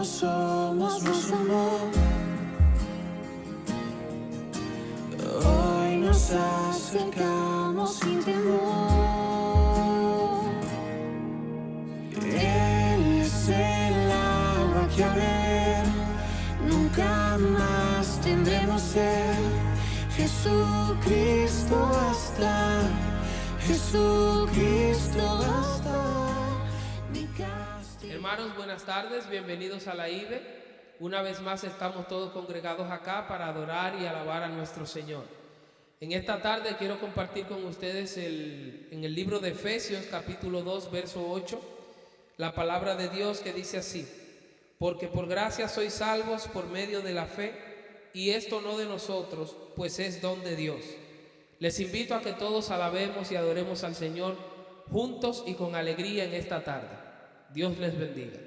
no somos más amor. Hoy nos acercamos sin temor. Él es el agua que a beber nunca más tendremos sed. Jesucristo basta, Jesucristo basta. Hermanos, buenas tardes, bienvenidos a la IBE. Una vez más estamos todos congregados acá para adorar y alabar a nuestro Señor. En esta tarde quiero compartir con ustedes en el libro de Efesios capítulo 2 verso 8 la palabra de Dios que dice así: porque por gracia sois salvos por medio de la fe, y esto no de nosotros, pues es don de Dios. Les invito a que todos alabemos y adoremos al Señor juntos y con alegría en esta tarde. Dios les bendiga.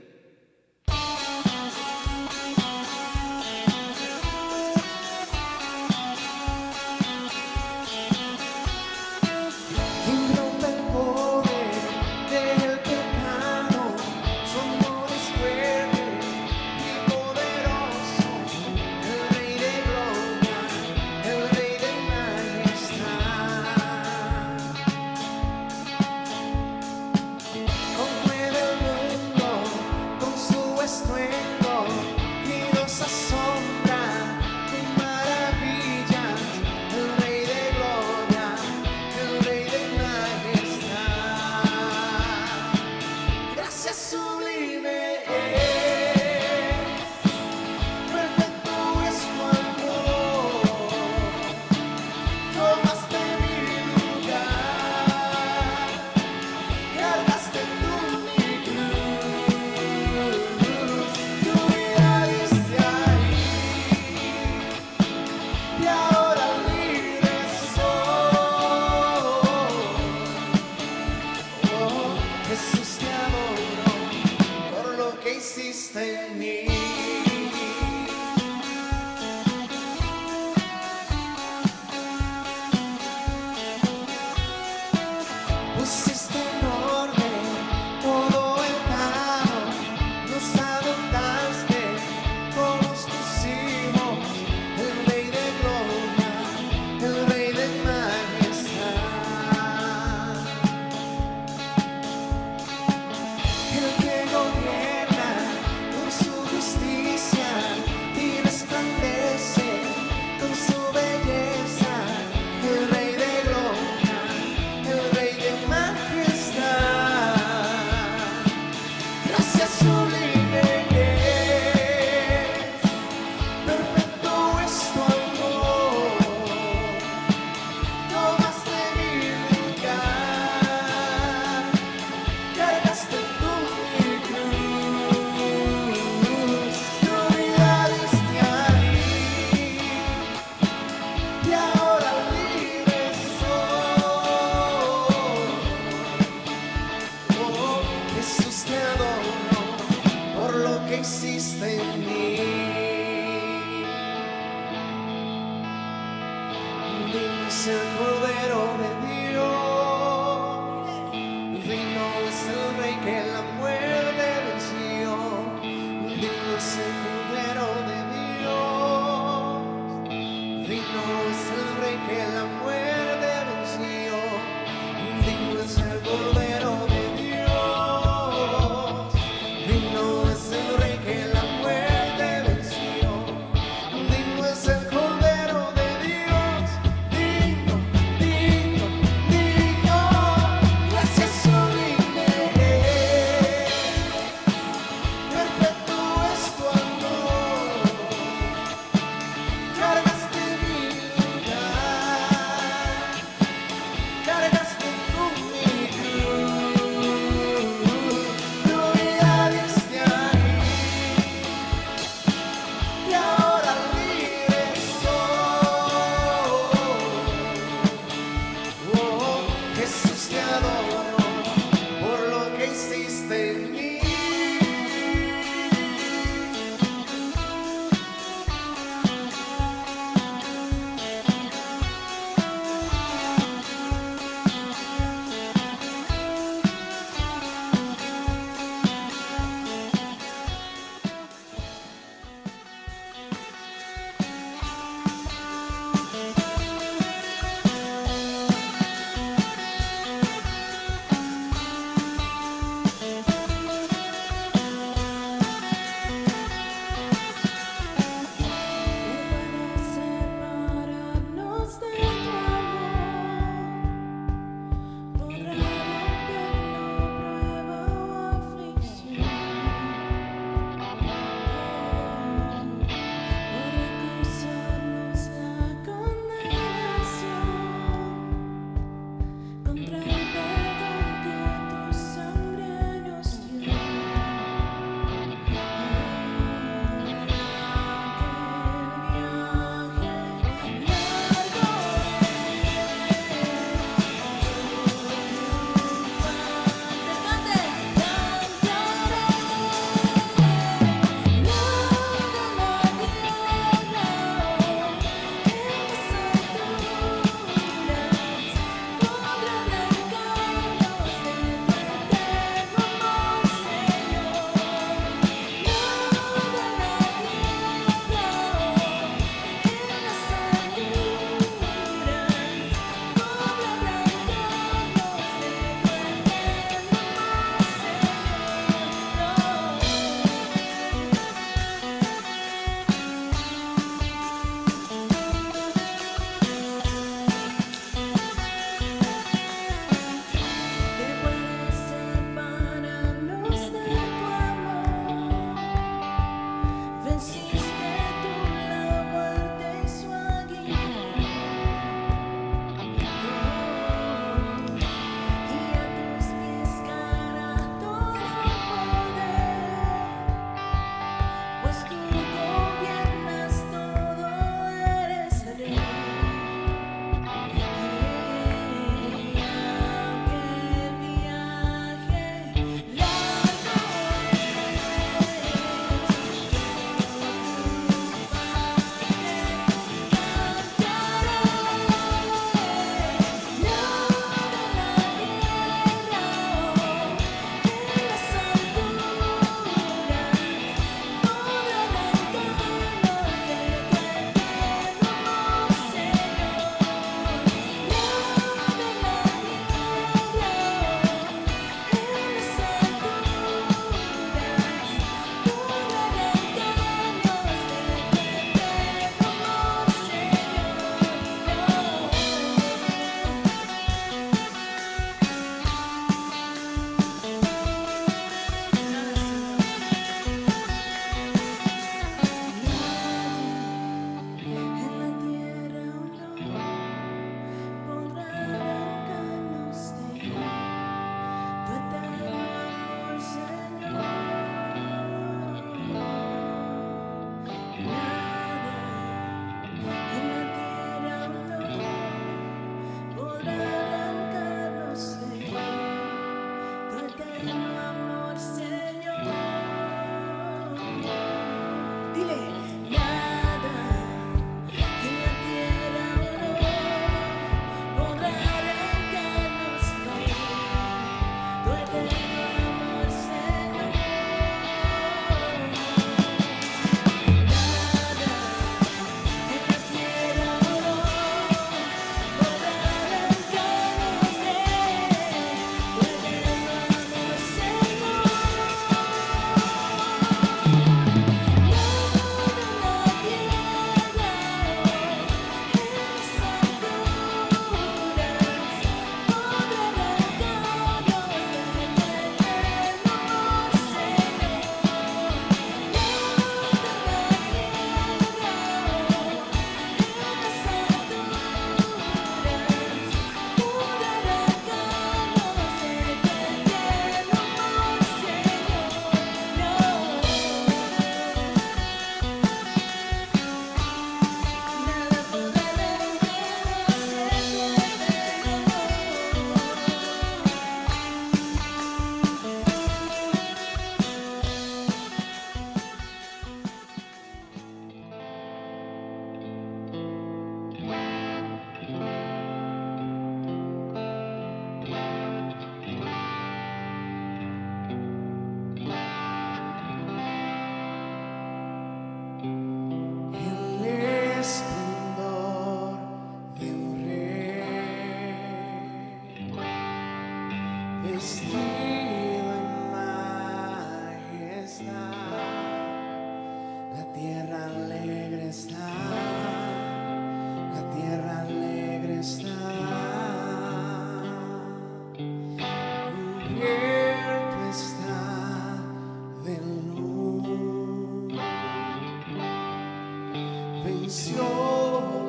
venció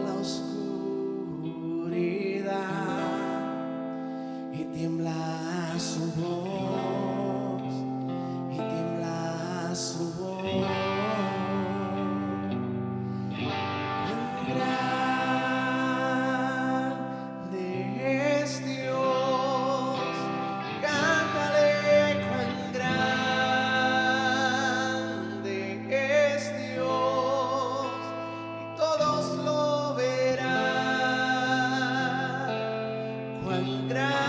la oscuridad y tiembla su voz, y tiembla su voz. Cuán grande es Dios, cántale cuán grande es Dios, y todos lo verán. Cuán grande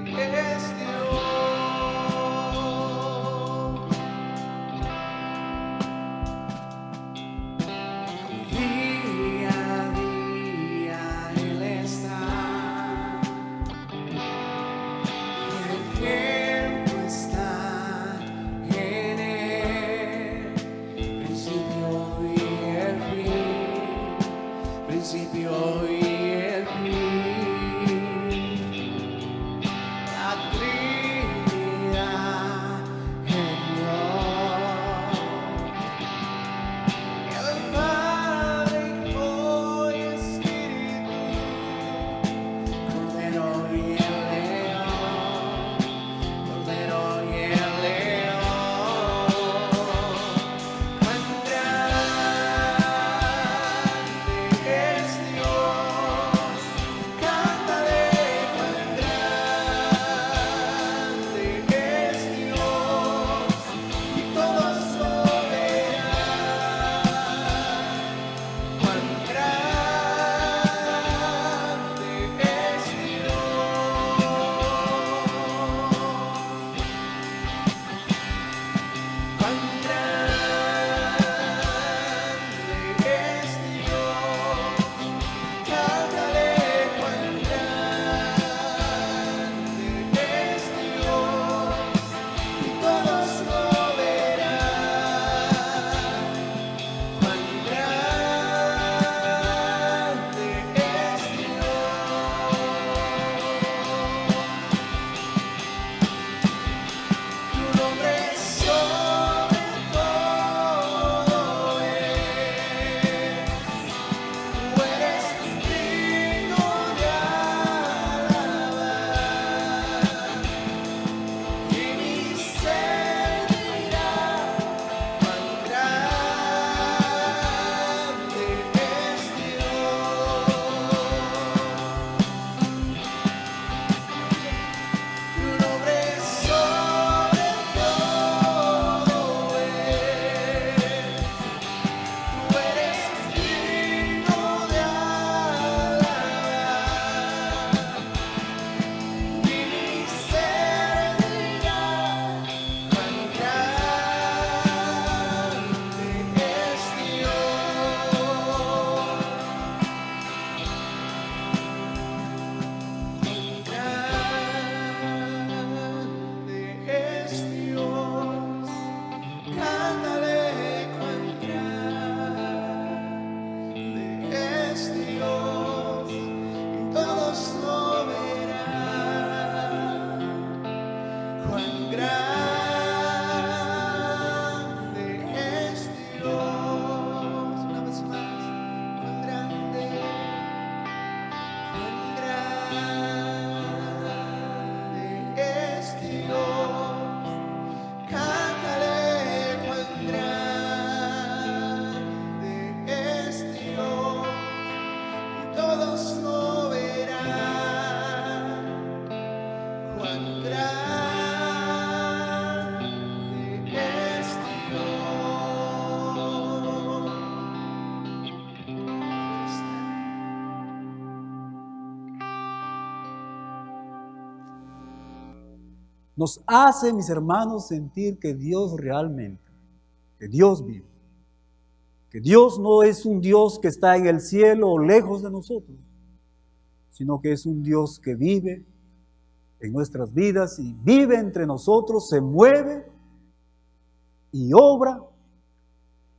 es Dios. Día a día Él está, y el tiempo está en Él, principio y el fin, principio y el fin. La Trinidad en Dios, el Padre, Hijo y Espíritu, Cordero y el León, Cordero y el León. Cuán grande es Dios, cántale cuán grande es Dios, y todos lo verán. Cuán grande es Dios. Cuán grande es Dios, cántale cuán grande es Dios, y todos lo verán. Cuán grande es Dios. Tu nombre es sobre todo es. Tú eres digno de alabar, y mi ser dirá cuán grande es Dios. Tu nombre es sobre todo es. Tú eres digno de alabar, y mi ser dirá cuán grande es Dios. Cántale cuán grande es Dios, y todos lo verán. Cuán grande es Dios. Una vez más, cuán grande es Dios. Cántale cuán grande es Dios, y todos lo verán. Cuán grande es Dios. Nos hace, mis hermanos, sentir que Dios realmente, que Dios vive, que Dios no es un Dios que está en el cielo o lejos de nosotros, sino que es un Dios que vive en nuestras vidas y vive entre nosotros, se mueve y obra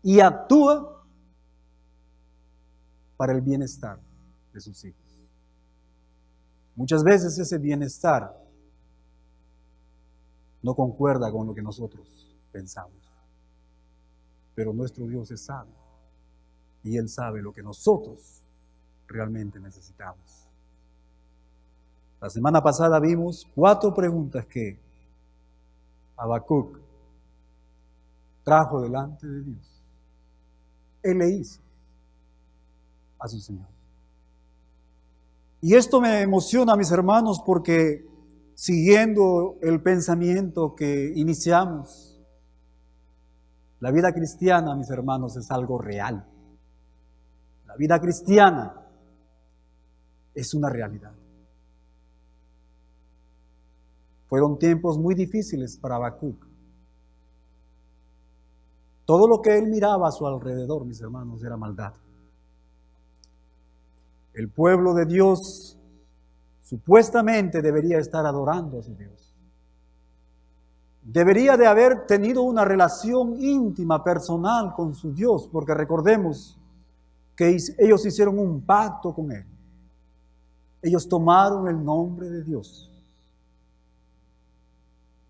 y actúa para el bienestar de sus hijos. Muchas veces ese bienestar no concuerda con lo que nosotros pensamos. pero nuestro Dios es sabio y Él sabe lo que nosotros realmente necesitamos. La semana pasada vimos 4 preguntas que Habacuc trajo delante de Dios. Él le hizo a su Señor. Y esto me emociona, mis hermanos, porque siguiendo el pensamiento que iniciamos, la vida cristiana, mis hermanos, es algo real. La vida cristiana es una realidad. Fueron tiempos muy difíciles para Habacuc. Todo lo que él miraba a su alrededor, mis hermanos, era maldad. El pueblo de Dios supuestamente debería estar adorando a su Dios. Debería de haber tenido una relación íntima, personal con su Dios, porque recordemos que ellos hicieron un pacto con Él. Ellos tomaron el nombre de Dios.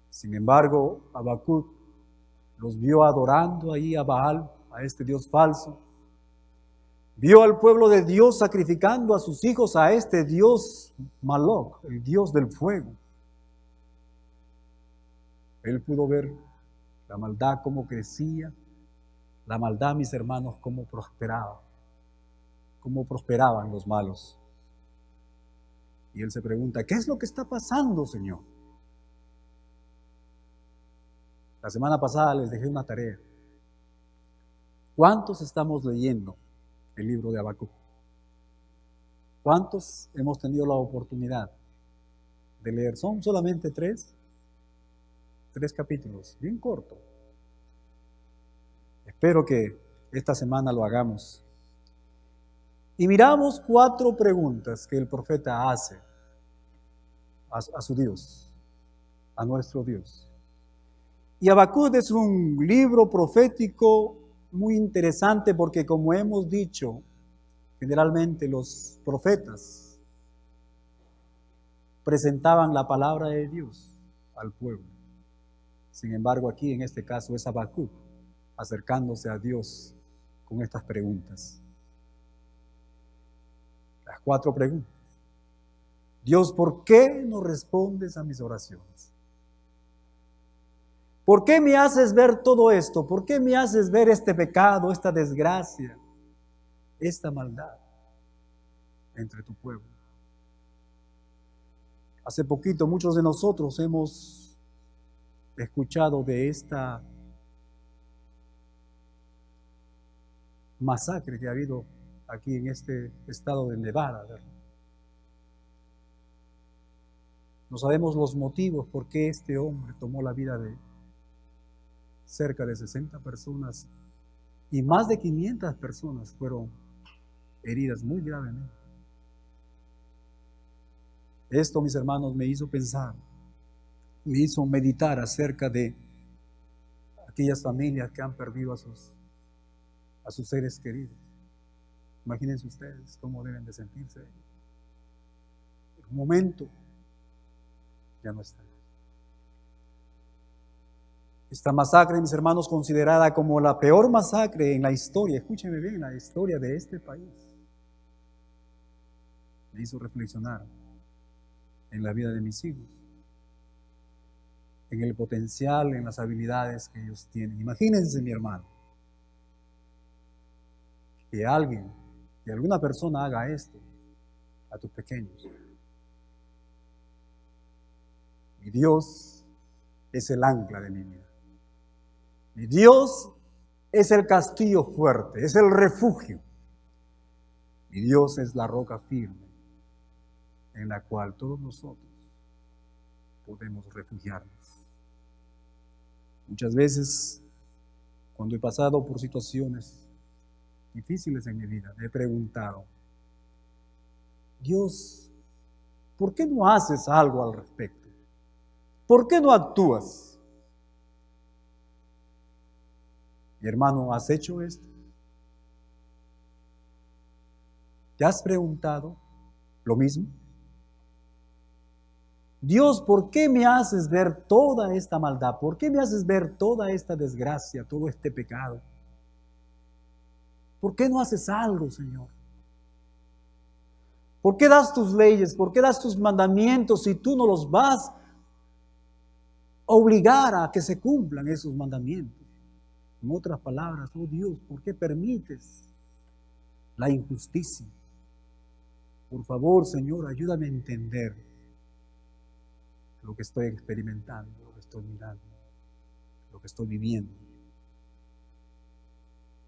Sin embargo, Habacuc los vio adorando ahí a Baal, a este Dios falso. Vio al pueblo de Dios sacrificando a sus hijos a este Dios Moloch, el Dios del fuego. Él pudo ver la maldad cómo crecía, la maldad, mis hermanos, cómo prosperaban los malos. Y él se pregunta, ¿qué es lo que está pasando, Señor? La semana pasada les dejé una tarea. ¿Cuántos estamos leyendo el libro de Habacuc? ¿Cuántos hemos tenido la oportunidad de leer? Son solamente 3 capítulos, bien corto. Espero que esta semana lo hagamos. Y miramos 4 preguntas que el profeta hace a su Dios, a nuestro Dios. Y Habacuc es un libro profético muy interesante porque, como hemos dicho, generalmente los profetas presentaban la palabra de Dios al pueblo. Sin embargo, aquí en este caso es Habacuc acercándose a Dios con estas preguntas. Las 4 preguntas. Dios, ¿por qué no respondes a mis oraciones? ¿Por qué me haces ver todo esto? ¿Por qué me haces ver este pecado, esta desgracia, esta maldad entre tu pueblo? Hace poquito muchos de nosotros hemos escuchado de esta masacre que ha habido aquí en este estado de Nevada, ¿verdad? No sabemos los motivos por qué este hombre tomó la vida de cerca de 60 personas y más de 500 personas fueron heridas muy gravemente. Esto, mis hermanos, me hizo pensar, me hizo meditar acerca de aquellas familias que han perdido a sus seres queridos. Imagínense ustedes cómo deben de sentirse. En un momento ya no están. Esta masacre, mis hermanos, considerada como la peor masacre en la historia, escúchenme bien, en la historia de este país, me hizo reflexionar en la vida de mis hijos, en el potencial, en las habilidades que ellos tienen. Imagínense, mi hermano, que alguna persona haga esto a tus pequeños. Mi Dios es el ancla de mi vida. Mi Dios es el castillo fuerte, es el refugio. Mi Dios es la roca firme en la cual todos nosotros podemos refugiarnos. Muchas veces, cuando he pasado por situaciones difíciles en mi vida, me he preguntado, Dios, ¿por qué no haces algo al respecto? ¿Por qué no actúas? Mi hermano, ¿has hecho esto? ¿Te has preguntado lo mismo? Dios, ¿por qué me haces ver toda esta maldad? ¿Por qué me haces ver toda esta desgracia, todo este pecado? ¿Por qué no haces algo, Señor? ¿Por qué das tus leyes? ¿Por qué das tus mandamientos si tú no los vas a obligar a que se cumplan esos mandamientos? En otras palabras, oh Dios, ¿por qué permites la injusticia? Por favor, Señor, ayúdame a entender lo que estoy experimentando, lo que estoy mirando, lo que estoy viviendo.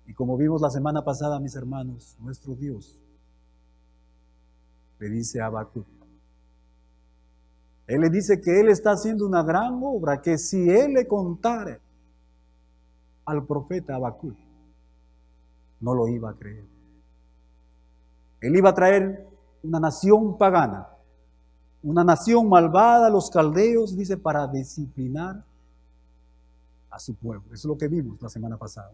Y como vimos la semana pasada, mis hermanos, nuestro Dios le dice a Habacuc, Él le dice que Él está haciendo una gran obra, que si Él le contara al profeta Habacuc, no lo iba a creer. Él iba a traer una nación pagana, una nación malvada, los caldeos, dice, para disciplinar a su pueblo. Eso es lo que vimos la semana pasada.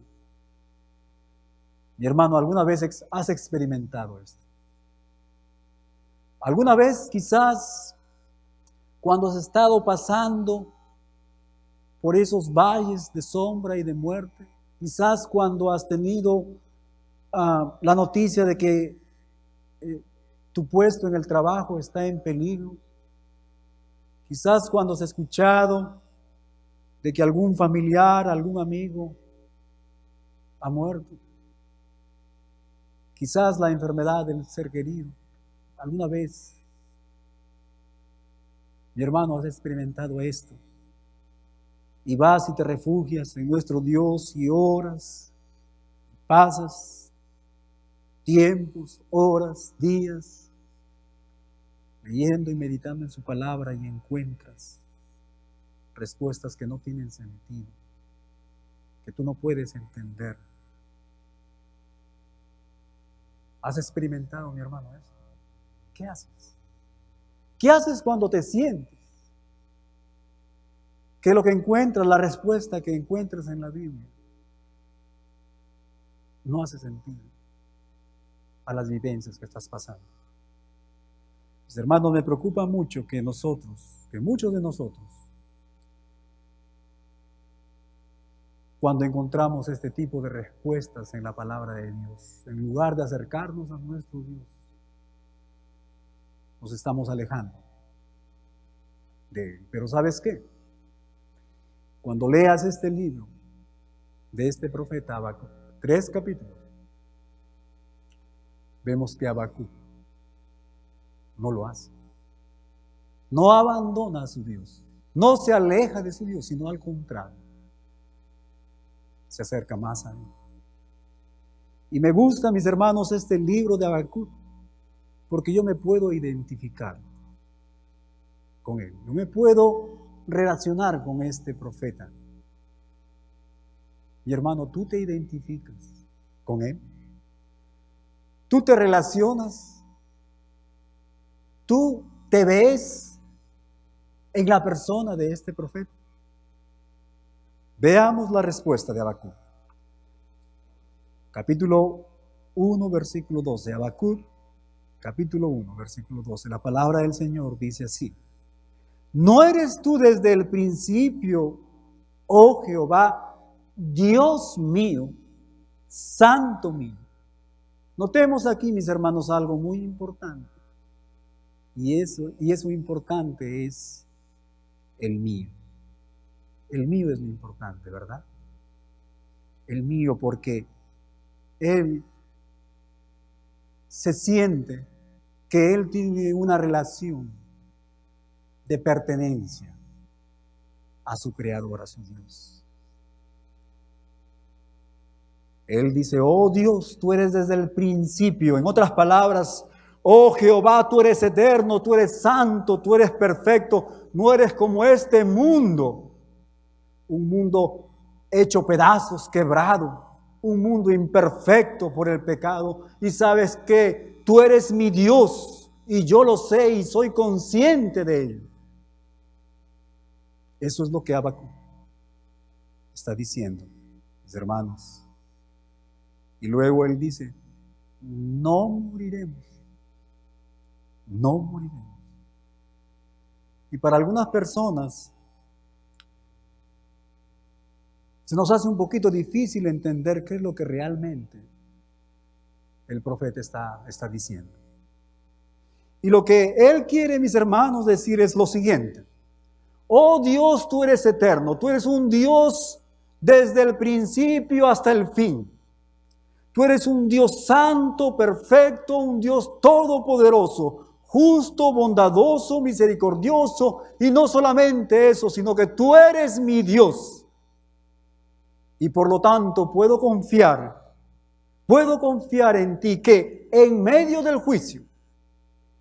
Mi hermano, ¿alguna vez has experimentado esto? ¿Alguna vez quizás cuando has estado pasando por esos valles de sombra y de muerte? Quizás cuando has tenido la noticia de que tu puesto en el trabajo está en peligro. Quizás cuando has escuchado de que algún familiar, algún amigo ha muerto. Quizás la enfermedad del ser querido. ¿Alguna vez, mi hermano, has experimentado esto? Y vas y te refugias en nuestro Dios y oras, pasas tiempos, horas, días, leyendo y meditando en su palabra y encuentras respuestas que no tienen sentido, que tú no puedes entender. ¿Has experimentado, mi hermano, eso? ¿Qué haces? ¿Qué haces cuando te sientes que lo que encuentras, la respuesta que encuentras en la Biblia, no hace sentido a las vivencias que estás pasando? Mis hermanos, me preocupa mucho que muchos de nosotros, cuando encontramos este tipo de respuestas en la palabra de Dios, en lugar de acercarnos a nuestro Dios, nos estamos alejando de Él. Pero ¿sabes qué? Cuando leas este libro de este profeta Habacuc, 3 capítulos, vemos que Habacuc no lo hace. No abandona a su Dios, no se aleja de su Dios, sino al contrario, se acerca más a Él. Y me gusta, mis hermanos, este libro de Habacuc, porque yo me puedo identificar con él. Yo me puedo relacionar con este profeta. Mi hermano, ¿tú te identificas con él? ¿Tú te relacionas? ¿Tú te ves en la persona de este profeta? Veamos la respuesta de Habacuc. Capítulo 1, versículo 12. Habacuc, capítulo 1, versículo 12. La palabra del Señor dice así: ¿no eres tú desde el principio, oh Jehová, Dios mío, santo mío? Notemos aquí, mis hermanos, algo muy importante. Y eso importante es el mío. El mío es lo importante, ¿verdad? El mío, porque Él se siente que Él tiene una relación de pertenencia a su Creador, a su Dios. Él dice: oh Dios, tú eres desde el principio. En otras palabras, oh Jehová, tú eres eterno, tú eres santo, tú eres perfecto. No eres como este mundo, un mundo hecho pedazos, quebrado, un mundo imperfecto por el pecado. Y sabes que tú eres mi Dios, y yo lo sé y soy consciente de ello. Eso es lo que Habacuc está diciendo, mis hermanos. Y luego él dice: no moriremos, no moriremos. Y para algunas personas se nos hace un poquito difícil entender qué es lo que realmente el profeta está diciendo. Y lo que él quiere, mis hermanos, decir es lo siguiente. Oh Dios, tú eres eterno, tú eres un Dios desde el principio hasta el fin. Tú eres un Dios santo, perfecto, un Dios todopoderoso, justo, bondadoso, misericordioso, y no solamente eso, sino que tú eres mi Dios. Y por lo tanto puedo confiar en ti que en medio del juicio,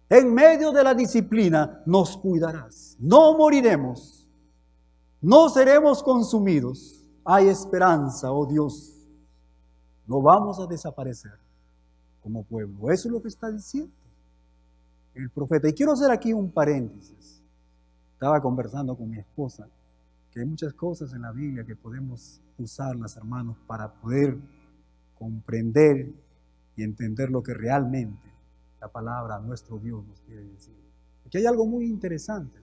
en medio de la disciplina, nos cuidarás. No moriremos, no seremos consumidos. Hay esperanza, oh Dios. No vamos a desaparecer como pueblo. Eso es lo que está diciendo el profeta. Y quiero hacer aquí un paréntesis. Estaba conversando con mi esposa que hay muchas cosas en la Biblia que podemos usarlas, hermanos, para poder comprender y entender lo que realmente la palabra nuestro Dios nos quiere decir. Aquí hay algo muy interesante.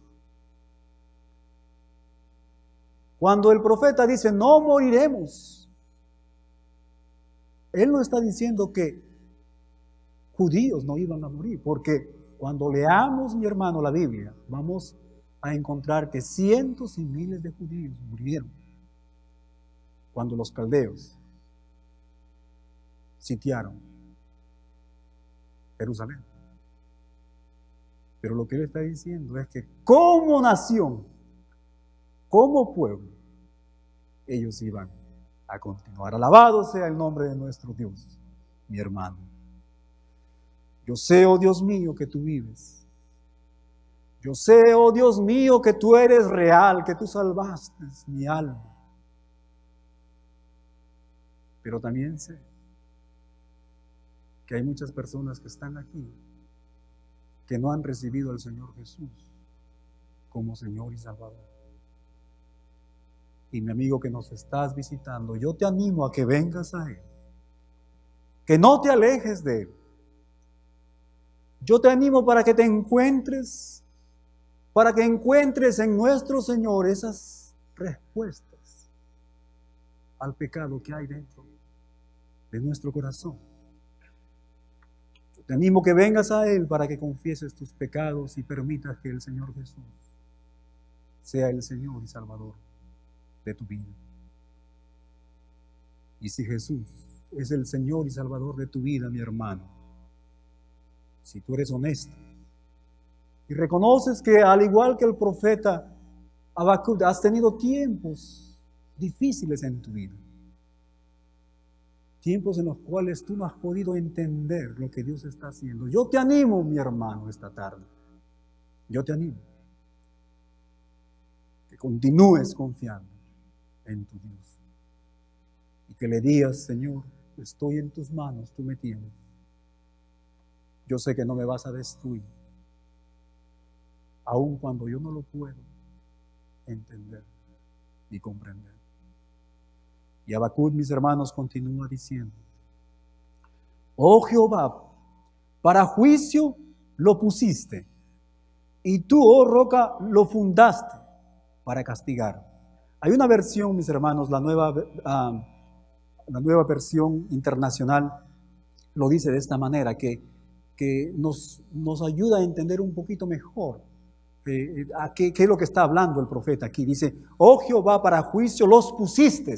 Cuando el profeta dice, no moriremos, él no está diciendo que judíos no iban a morir, porque cuando leamos, mi hermano, la Biblia, vamos a encontrar que cientos y miles de judíos murieron cuando los caldeos sitiaron Jerusalén. Pero lo que él está diciendo es que como nación, como pueblo, ellos iban a continuar. Alabado sea el nombre de nuestro Dios, mi hermano. Yo sé, oh Dios mío, que tú vives. Yo sé, oh Dios mío, que tú eres real, que tú salvaste mi alma. Pero también sé que hay muchas personas que están aquí que no han recibido al Señor Jesús como Señor y Salvador. Y mi amigo que nos estás visitando, yo te animo a que vengas a Él, que no te alejes de Él. Yo te animo para que te encuentres, para que encuentres en nuestro Señor esas respuestas al pecado que hay dentro de nuestro corazón. Yo te animo que vengas a Él para que confieses tus pecados y permitas que el Señor Jesús sea el Señor y Salvador de tu vida. Y si Jesús es el Señor y Salvador de tu vida, mi hermano, si tú eres honesto y reconoces que al igual que el profeta Habacuc has tenido tiempos difíciles en tu vida, tiempos en los cuales tú no has podido entender lo que Dios está haciendo, yo te animo, mi hermano, esta tarde, yo te animo que continúes confiando en tu Dios y que le digas, Señor, estoy en tus manos, tú me tienes. Yo sé que no me vas a destruir, aun cuando yo no lo puedo entender ni comprender. Y Habacuc, mis hermanos, continúa diciendo, oh Jehová, para juicio lo pusiste, y tú, oh roca, lo fundaste para castigar. Hay una versión, mis hermanos, la nueva versión internacional lo dice de esta manera, que nos ayuda a entender un poquito mejor a qué es lo que está hablando el profeta aquí. Dice, oh Jehová, para juicio los pusiste.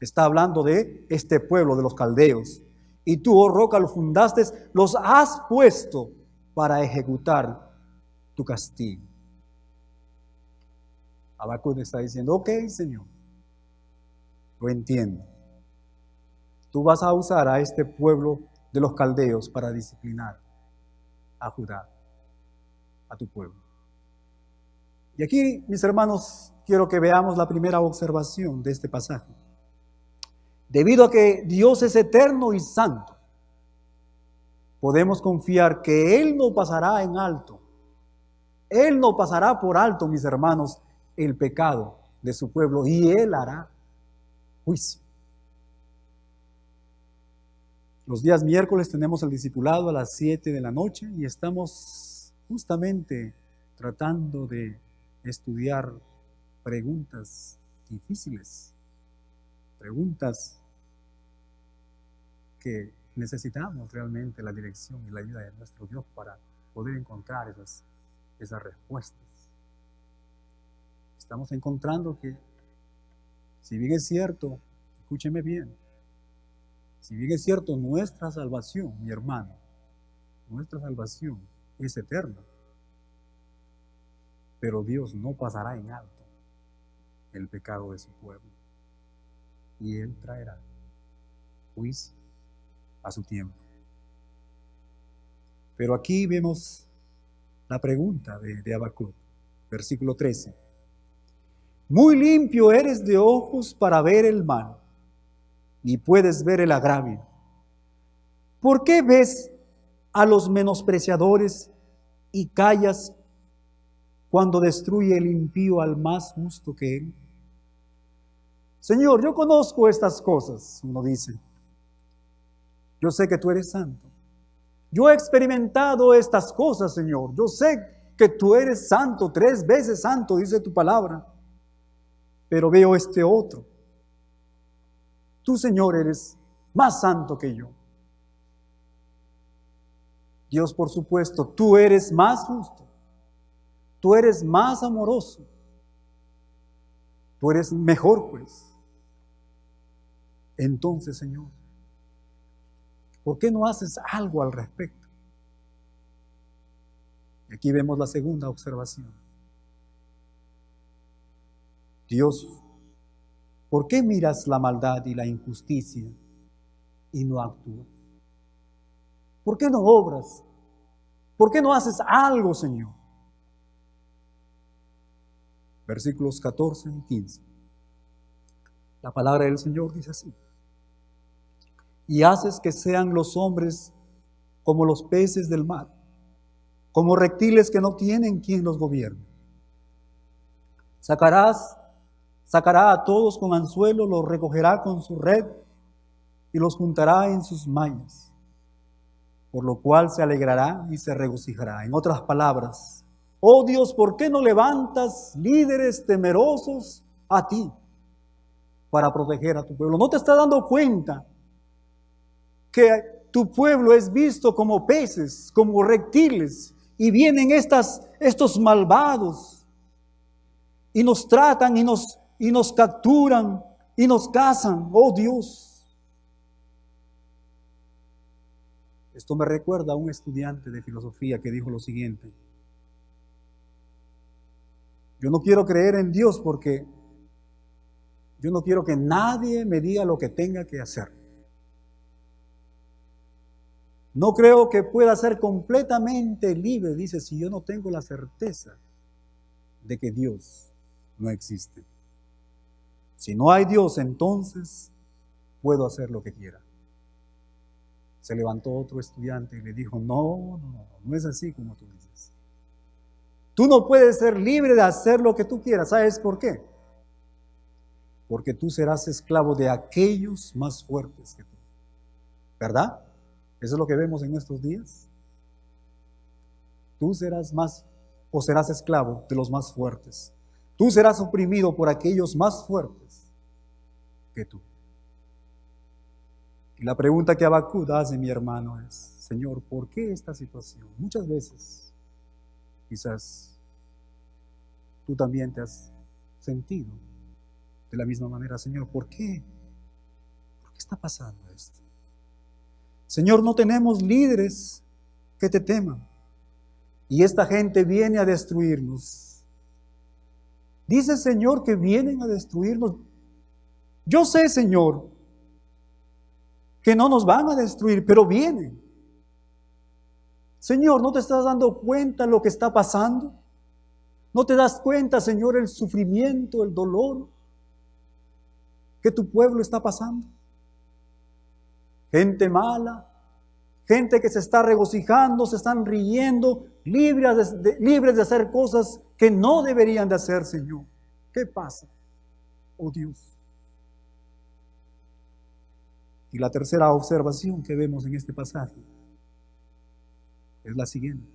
Está hablando de este pueblo de los caldeos. Y tú, oh roca, lo fundaste, los has puesto para ejecutar tu castigo. Habacuc está diciendo, ok, Señor, lo entiendo. Tú vas a usar a este pueblo de los caldeos para disciplinar a Judá, a tu pueblo. Y aquí, mis hermanos, quiero que veamos la primera observación de este pasaje. Debido a que Dios es eterno y santo, podemos confiar que Él no pasará en alto. Él no pasará por alto, mis hermanos, el pecado de su pueblo, y Él hará juicio. Los días miércoles tenemos el discipulado a las 7 de la noche y estamos justamente tratando de estudiar preguntas difíciles, preguntas que necesitamos realmente la dirección y la ayuda de nuestro Dios para poder encontrar esas respuestas. Estamos encontrando que, si bien es cierto, escúcheme bien, si bien es cierto, nuestra salvación, mi hermano, nuestra salvación es eterna, pero Dios no pasará en alto el pecado de su pueblo, y Él traerá juicio a su tiempo. Pero aquí vemos la pregunta de Habacuc, versículo 13. Muy limpio eres de ojos para ver el mal, y puedes ver el agravio. ¿Por qué ves a los menospreciadores y callas cuando destruye el impío al más justo que él? Señor, yo conozco estas cosas, uno dice. Yo sé que tú eres santo. Yo he experimentado estas cosas, Señor. Yo sé que tú eres santo, 3 veces santo, dice tu palabra. Pero veo este otro. Tú, Señor, eres más santo que yo. Dios, por supuesto, tú eres más justo. Tú eres más amoroso. Tú eres mejor juez. Entonces, Señor, ¿por qué no haces algo al respecto? Y aquí vemos la segunda observación. Dios, ¿por qué miras la maldad y la injusticia y no actúas? ¿Por qué no obras? ¿Por qué no haces algo, Señor? Versículos 14 y 15. La palabra del Señor dice así. Y haces que sean los hombres como los peces del mar, como reptiles que no tienen quien los gobierne. Sacará a todos con anzuelo, los recogerá con su red y los juntará en sus mallas, por lo cual se alegrará y se regocijará. En otras palabras, oh Dios, ¿por qué no levantas líderes temerosos a ti para proteger a tu pueblo? ¿No te estás dando cuenta que tu pueblo es visto como peces, como reptiles, y vienen estos malvados y nos tratan y nos capturan y nos cazan? Oh Dios. Esto me recuerda a un estudiante de filosofía que dijo lo siguiente: yo no quiero creer en Dios porque yo no quiero que nadie me diga lo que tenga que hacer. No creo que pueda ser completamente libre, dice, si yo no tengo la certeza de que Dios no existe. Si no hay Dios, entonces puedo hacer lo que quiera. Se levantó otro estudiante y le dijo, no es así como tú dices. Tú no puedes ser libre de hacer lo que tú quieras. ¿Sabes por qué? Porque tú serás esclavo de aquellos más fuertes que tú. ¿Verdad? Eso es lo que vemos en estos días. Tú serás esclavo de los más fuertes. Tú serás oprimido por aquellos más fuertes que tú. Y la pregunta que Habacuc hace, mi hermano, es, Señor, ¿por qué esta situación? Muchas veces, quizás, tú también te has sentido de la misma manera, Señor, ¿por qué? ¿Por qué está pasando esto? Señor, no tenemos líderes que te teman. Y esta gente viene a destruirnos. Dice, Señor, que vienen a destruirnos. Yo sé, Señor, que no nos van a destruir, pero vienen. Señor, ¿no te estás dando cuenta lo que está pasando? ¿No te das cuenta, Señor, el sufrimiento, el dolor que tu pueblo está pasando? Gente mala, gente que se está regocijando, se están riendo, libres de hacer cosas que no deberían de hacer, Señor. ¿Qué pasa? Oh Dios. Y la tercera observación que vemos en este pasaje es la siguiente.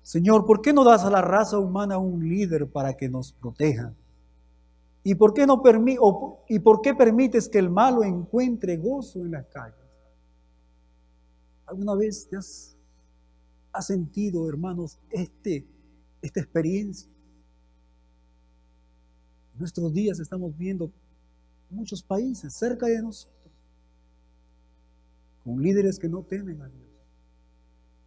Señor, ¿por qué no das a la raza humana un líder para que nos proteja ¿Y por qué permites que el malo encuentre gozo en las calles? ¿Alguna vez te has sentido, hermanos, esta experiencia? En nuestros días estamos viendo muchos países cerca de nosotros, con líderes que no temen a Dios.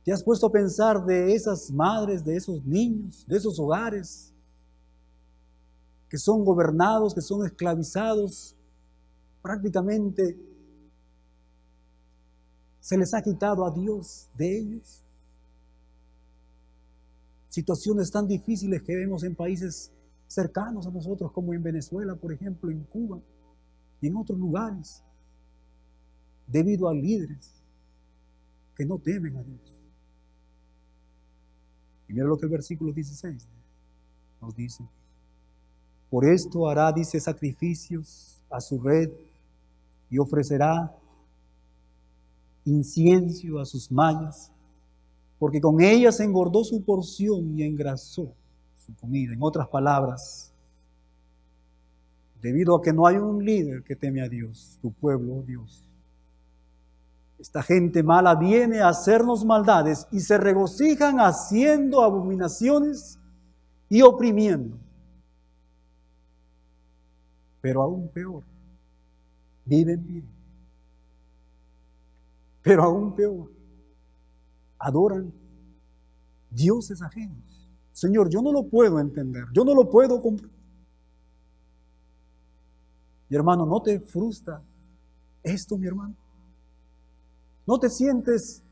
¿Te has puesto a pensar de esas madres, de esos niños, de esos hogares que son gobernados, que son esclavizados? Prácticamente se les ha quitado a Dios de ellos. Situaciones tan difíciles que vemos en países cercanos a nosotros, como en Venezuela, por ejemplo, en Cuba y en otros lugares, debido a líderes que no temen a Dios. Y mira lo que el versículo 16 nos dice. Por esto hará, dice, sacrificios a su red y ofrecerá incienso a sus mallas, porque con ellas engordó su porción y engrasó su comida. En otras palabras, debido a que no hay un líder que teme a Dios, tu pueblo, oh Dios, esta gente mala viene a hacernos maldades y se regocijan haciendo abominaciones y oprimiendo. Pero aún peor, viven bien. Pero aún peor, adoran dioses ajenos. Señor, yo no lo puedo entender, yo no lo puedo comprender. Mi hermano, ¿no te frustra esto, mi hermano? ¿No te sientes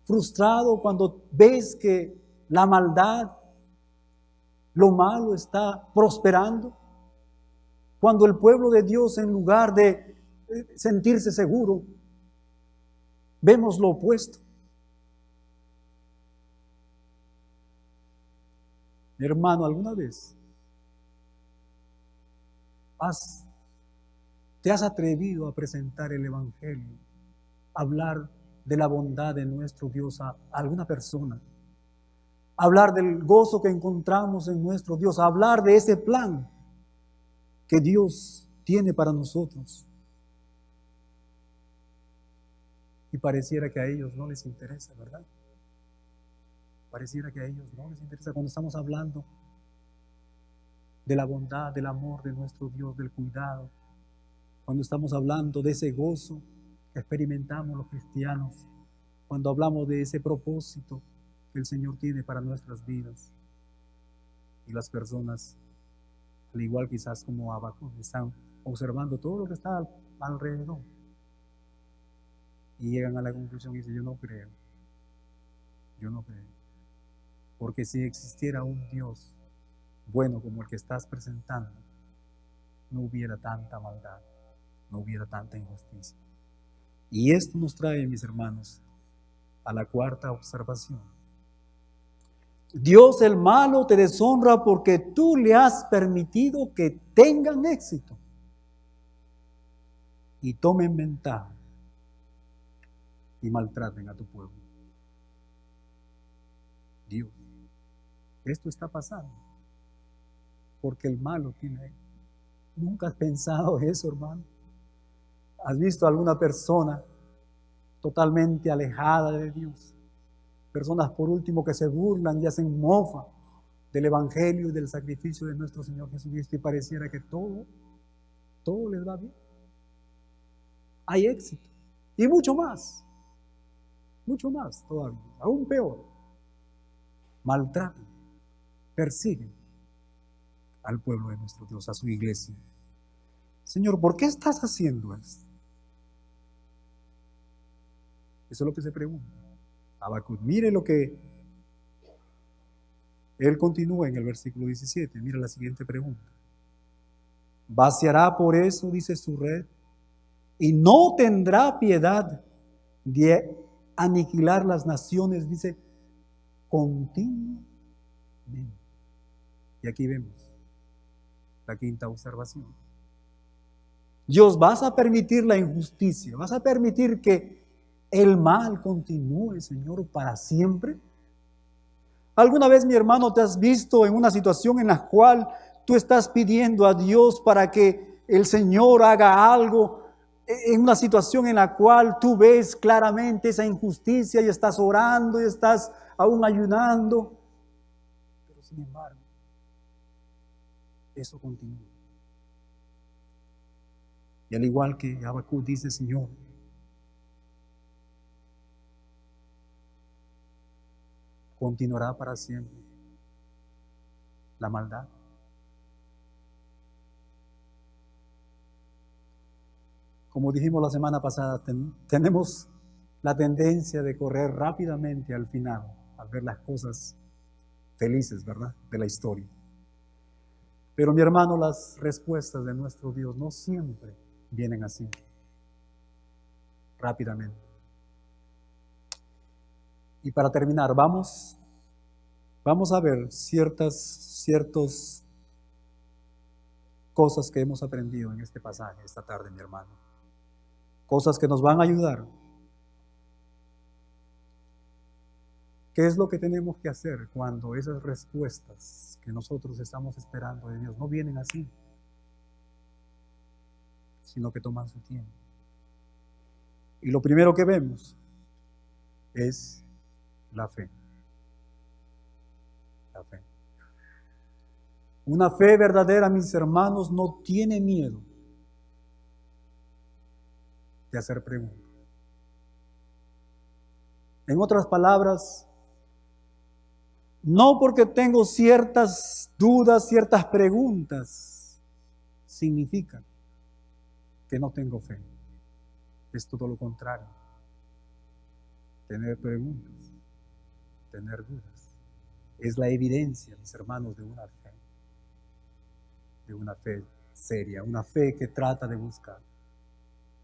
frustrado cuando ves que la maldad, lo malo está prosperando? Cuando el pueblo de Dios, en lugar de sentirse seguro, vemos lo opuesto. Mi hermano, ¿alguna vez te has atrevido a presentar el Evangelio, a hablar de la bondad de nuestro Dios a alguna persona? A hablar del gozo que encontramos en nuestro Dios, a hablar de ese plan que Dios tiene para nosotros. Y pareciera que a ellos no les interesa, ¿verdad? Pareciera que a ellos no les interesa cuando estamos hablando de la bondad, del amor de nuestro Dios, del cuidado. Cuando estamos hablando de ese gozo que experimentamos los cristianos. Cuando hablamos de ese propósito que el Señor tiene para nuestras vidas. Y las personas, al igual quizás como Habacuc, están observando todo lo que está alrededor. Y llegan a la conclusión y dicen, yo no creo. Porque si existiera un Dios bueno como el que estás presentando, no hubiera tanta maldad, no hubiera tanta injusticia. Y esto nos trae, mis hermanos, a la cuarta observación. Dios el malo te deshonra porque tú le has permitido que tengan éxito y tomen ventaja y maltraten a tu pueblo. Dios, esto está pasando porque el malo tiene. ¿Nunca has pensado eso, hermano? ¿Has visto a alguna persona totalmente alejada de Dios? Personas, por último, que se burlan y hacen mofa del Evangelio y del sacrificio de nuestro Señor Jesucristo, y pareciera que todo les va bien. Hay éxito. Y mucho más todavía, aún peor. Maltratan, persiguen al pueblo de nuestro Dios, a su iglesia. Señor, ¿por qué estás haciendo esto? Eso es lo que se pregunta Habacuc. Mire lo que él continúa en el versículo 17. Mira la siguiente pregunta. ¿Vaciará por eso, dice, su red, y no tendrá piedad de aniquilar las naciones, dice, continuamente? Y aquí vemos la quinta observación. Dios, ¿vas a permitir la injusticia? ¿Vas a permitir que el mal continúe, Señor, para siempre? ¿Alguna vez, mi hermano, te has visto en una situación en la cual tú estás pidiendo a Dios para que el Señor haga algo en una situación en la cual tú ves claramente esa injusticia y estás orando y estás aún ayunando. Pero sin embargo, eso continúa. Y al igual que Habacuc dice, Señor, continuará para siempre la maldad. Como dijimos la semana pasada, tenemos la tendencia de correr rápidamente al final, al ver las cosas felices, ¿verdad?, de la historia. Pero mi hermano, las respuestas de nuestro Dios no siempre vienen así, rápidamente. Y para terminar, vamos a ver ciertas cosas que hemos aprendido en este pasaje esta tarde, mi hermano. Cosas que nos van a ayudar. ¿Qué es lo que tenemos que hacer cuando esas respuestas que nosotros estamos esperando de Dios no vienen así, sino que toman su tiempo? Y lo primero que vemos es la fe. La fe. Una fe verdadera, mis hermanos, no tiene miedo de hacer preguntas. En otras palabras, no porque tengo ciertas dudas, ciertas preguntas, significa que no tengo fe. Es todo lo contrario. Tener preguntas, tener dudas, es la evidencia, mis hermanos, de una fe seria, una fe que trata de buscar,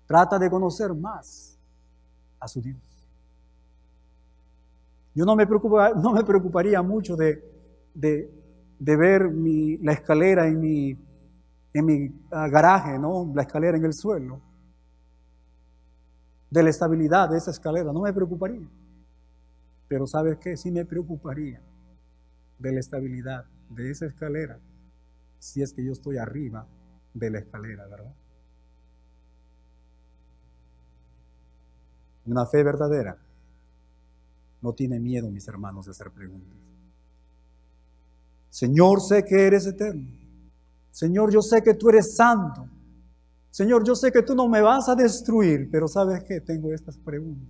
trata de conocer más a su Dios. Yo no me preocuparía mucho de ver la escalera en mi garaje, ¿no? La escalera en el suelo, de la estabilidad de esa escalera, no me preocuparía. Pero ¿sabes qué? Sí me preocuparía de la estabilidad de esa escalera si es que yo estoy arriba de la escalera, ¿verdad? Una fe verdadera no tiene miedo, mis hermanos, de hacer preguntas. Señor, sé que eres eterno. Señor, yo sé que tú eres santo. Señor, yo sé que tú no me vas a destruir, pero ¿sabes qué? Tengo estas preguntas.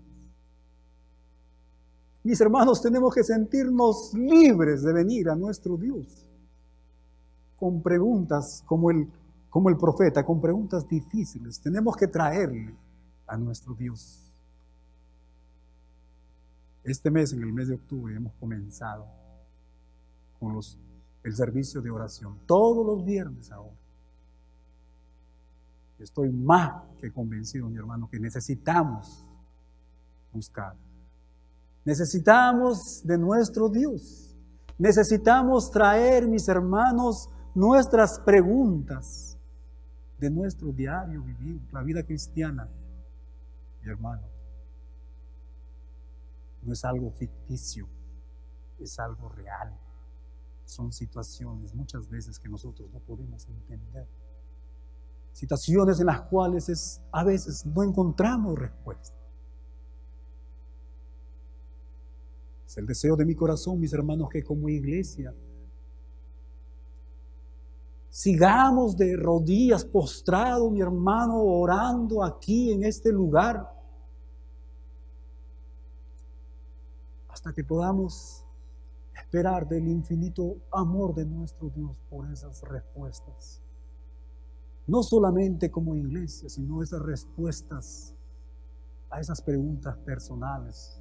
Mis hermanos, tenemos que sentirnos libres de venir a nuestro Dios con preguntas como el profeta, con preguntas difíciles. Tenemos que traerle a nuestro Dios. Este mes, en el mes de octubre, hemos comenzado con el servicio de oración, todos los viernes ahora. Estoy más que convencido, mi hermano, que necesitamos buscar. Necesitamos de nuestro Dios. Necesitamos traer, mis hermanos, nuestras preguntas de nuestro diario vivir, la vida cristiana, mi hermano. No es algo ficticio, es algo real. Son situaciones muchas veces que nosotros no podemos entender. Situaciones en las cuales a veces no encontramos respuesta. Es el deseo de mi corazón, mis hermanos, que como iglesia sigamos de rodillas postrados, mi hermano, orando aquí en este lugar, hasta que podamos esperar del infinito amor de nuestro Dios por esas respuestas. No solamente como iglesia, sino esas respuestas a esas preguntas personales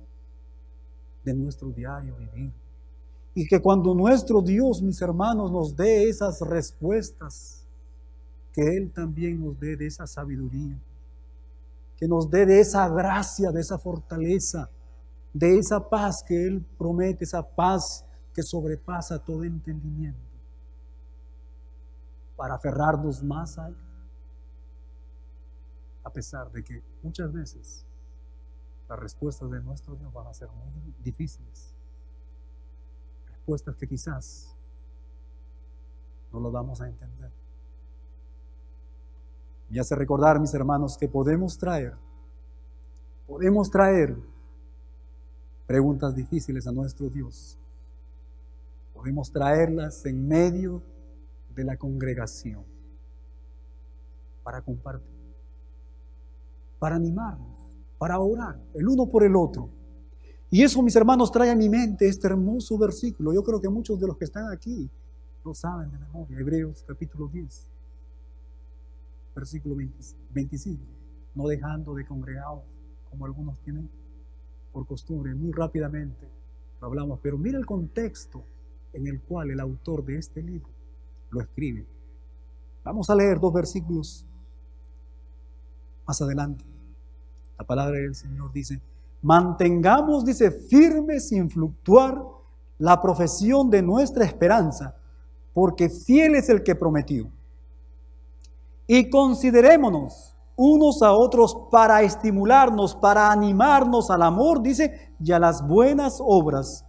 de nuestro diario vivir. Y que cuando nuestro Dios, mis hermanos, nos dé esas respuestas, que Él también nos dé de esa sabiduría, que nos dé de esa gracia, de esa fortaleza, de esa paz que Él promete, esa paz que sobrepasa todo entendimiento, para aferrarnos más a Él, a pesar de que muchas veces las respuestas de nuestro Dios van a ser muy difíciles, respuestas que quizás no lo vamos a entender. Me hace recordar, mis hermanos, que podemos traer preguntas difíciles a nuestro Dios. Podemos traerlas en medio de la congregación para compartir, para animarnos, para orar el uno por el otro. Y eso, mis hermanos, trae a mi mente este hermoso versículo. Yo creo que muchos de los que están aquí lo saben de memoria. Hebreos capítulo 10, versículo 25. No dejando de congregados, como algunos tienen por costumbre. Muy rápidamente lo hablamos, pero mira el contexto en el cual el autor de este libro lo escribe. Vamos a leer 2 versículos más adelante. La palabra del Señor dice: mantengamos, dice, firme sin fluctuar la profesión de nuestra esperanza, porque fiel es el que prometió. Y considerémonos unos a otros para estimularnos, para animarnos al amor, dice, y a las buenas obras,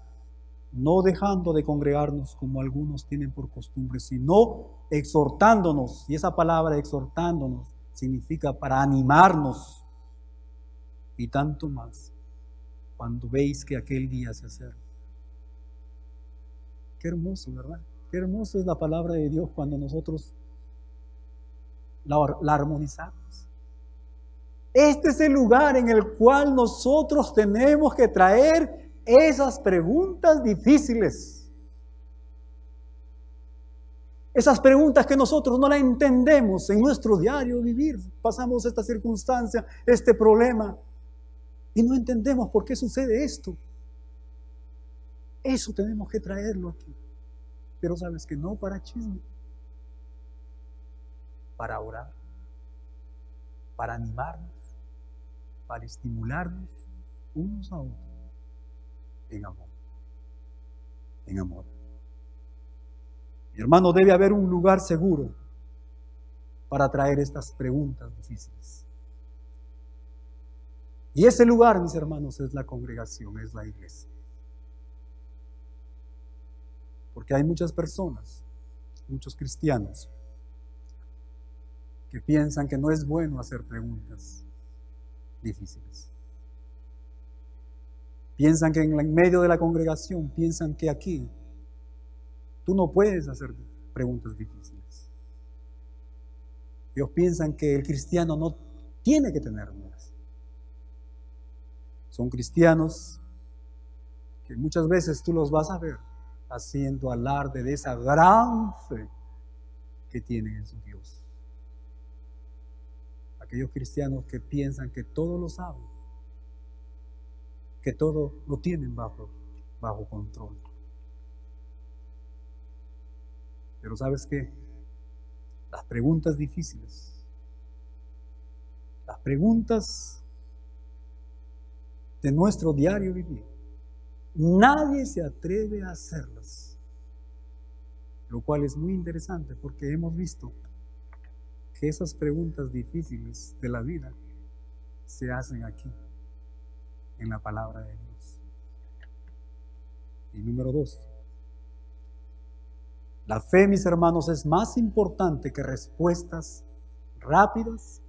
no dejando de congregarnos como algunos tienen por costumbre, sino exhortándonos. Y esa palabra exhortándonos significa para animarnos, y tanto más cuando veis que aquel día se acerca. Qué hermoso, ¿verdad? Qué hermoso es la palabra de Dios cuando nosotros la armonizamos. Este es el lugar en el cual nosotros tenemos que traer esas preguntas difíciles. Esas preguntas que nosotros no la entendemos en nuestro diario vivir. Pasamos esta circunstancia, este problema, y no entendemos por qué sucede esto. Eso tenemos que traerlo aquí. Pero sabes que no para chisme, para orar, para animarnos, para estimularnos unos a otros en amor. En amor. Mi hermano, debe haber un lugar seguro para traer estas preguntas difíciles. Y ese lugar, mis hermanos, es la congregación, es la iglesia. Porque hay muchas personas, muchos cristianos, que piensan que no es bueno hacer preguntas difíciles. Piensan que en medio de la congregación, piensan que aquí tú no puedes hacer preguntas difíciles. Ellos piensan que el cristiano no tiene que tener dudas. Son cristianos que muchas veces tú los vas a ver haciendo alarde de esa gran fe que tienen en su Dios. Aquellos cristianos que piensan que todo lo saben, que todo lo tienen bajo control. Pero ¿sabes qué? Las preguntas difíciles, las preguntas de nuestro diario vivir, nadie se atreve a hacerlas, lo cual es muy interesante porque hemos visto que esas preguntas difíciles de la vida se hacen aquí, en la palabra de Dios. Y número 2, la fe, mis hermanos, es más importante que respuestas rápidas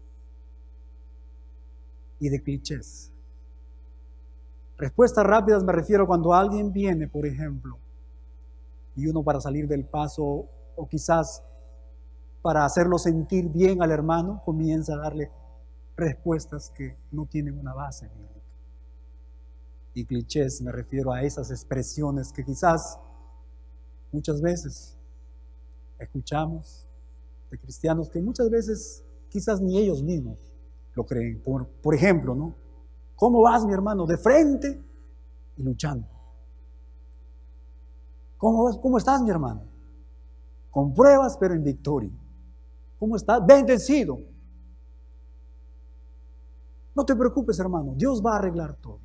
y de clichés. Respuestas rápidas me refiero cuando alguien viene, por ejemplo, y uno para salir del paso o quizás para hacerlo sentir bien al hermano, comienza a darle respuestas que no tienen una base bíblica. Y clichés me refiero a esas expresiones que quizás muchas veces escuchamos de cristianos que muchas veces quizás ni ellos mismos lo creen. Por ejemplo, ¿no? ¿Cómo vas, mi hermano? De frente y luchando. ¿Cómo estás, mi hermano? Con pruebas, pero en victoria. ¿Cómo estás? Bendecido. No te preocupes, hermano. Dios va a arreglar todo.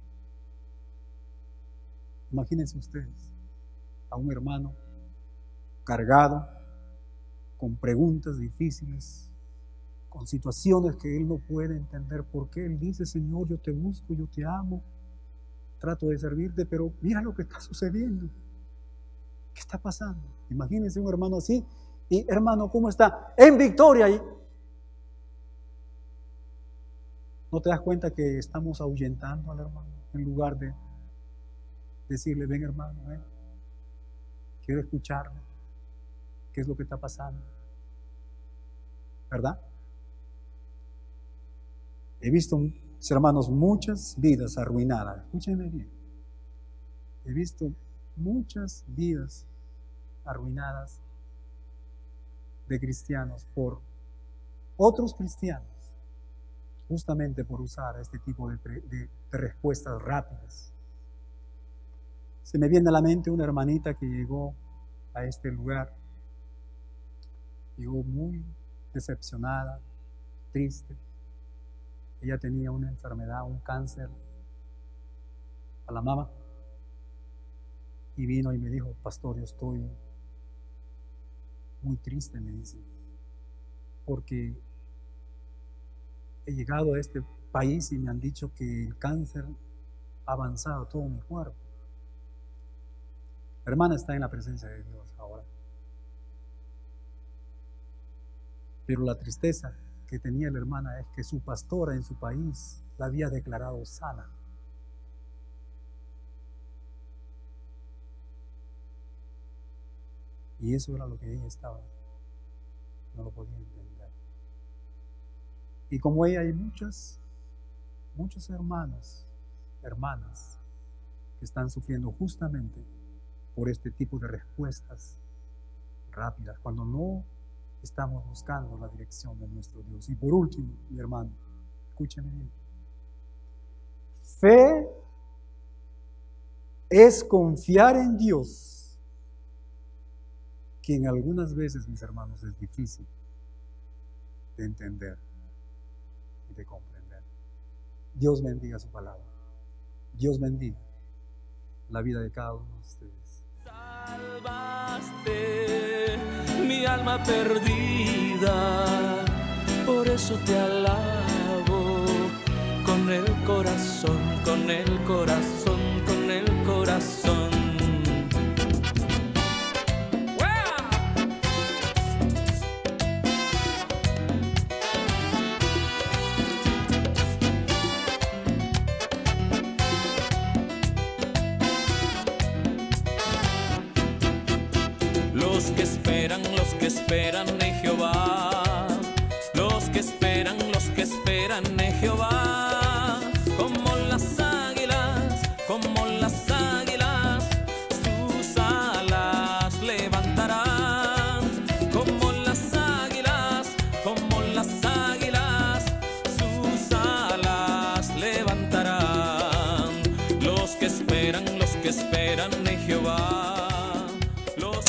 Imagínense ustedes a un hermano cargado con preguntas difíciles, con situaciones que él no puede entender por qué. Él dice: Señor, yo te busco, yo te amo, trato de servirte, pero mira lo que está sucediendo. ¿Qué está pasando? Imagínense un hermano así Y hermano, ¿cómo está? En victoria. Y ¿no te das cuenta que estamos ahuyentando al hermano en lugar de decirle, ven hermano, ven, quiero escucharle, qué es lo que está pasando? ¿Verdad? He visto, mis hermanos, muchas vidas arruinadas. Escúchenme bien. He visto muchas vidas arruinadas de cristianos por otros cristianos, justamente por usar este tipo de respuestas rápidas. Se me viene a la mente una hermanita que llegó a este lugar, llegó muy decepcionada, triste. Ella tenía una enfermedad, un cáncer a la mama, y vino y me dijo, pastor, yo estoy muy triste, me dice, porque he llegado a este país y me han dicho que el cáncer ha avanzado a todo mi cuerpo. La hermana está en la presencia de Dios ahora. Pero la tristeza que tenía la hermana es que su pastora en su país la había declarado sana. Y eso era lo que ella estaba, no lo podía entender. Y como ella hay muchos hermanos, hermanas que están sufriendo justamente por este tipo de respuestas rápidas, cuando no estamos buscando la dirección de nuestro Dios. Y por último, mi hermano, escúcheme bien. Fe es confiar en Dios, que en algunas veces, mis hermanos, es difícil de entender y de comprender. Dios bendiga su palabra. Dios bendiga la vida de cada uno de ustedes. Salvaste mi alma perdida, por eso te alabo con el corazón, con el corazón, con el corazón. Los que esperan en Jehová, los que esperan en Jehová.